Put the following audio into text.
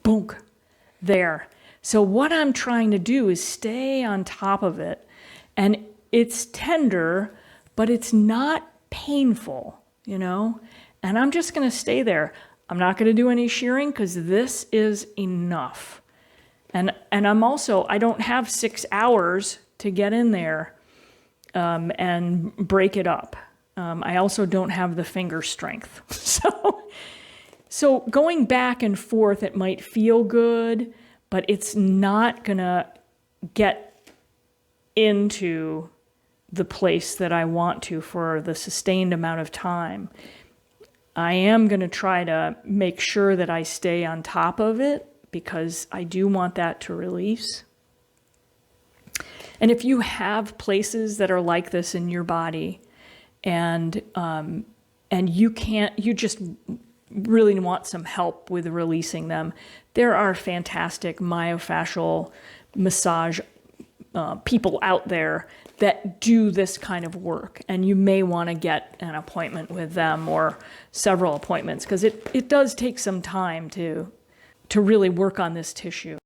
boom, there. So what I'm trying to do is stay on top of it. And it's tender, but it's not painful, you know? And I'm just going to stay there. I'm not going to do any shearing because this is enough. And I don't have 6 hours to get in there and break it up. I also don't have the finger strength. So going back and forth, it might feel good, but it's not going to get into the place that I want to for the sustained amount of time. I am going to try to make sure that I stay on top of it because I do want that to release. And if you have places that are like this in your body and you just really want some help with releasing them, there are fantastic myofascial massage people out there that do this kind of work, and you may want to get an appointment with them or several appointments because it does take some time to really work on this tissue.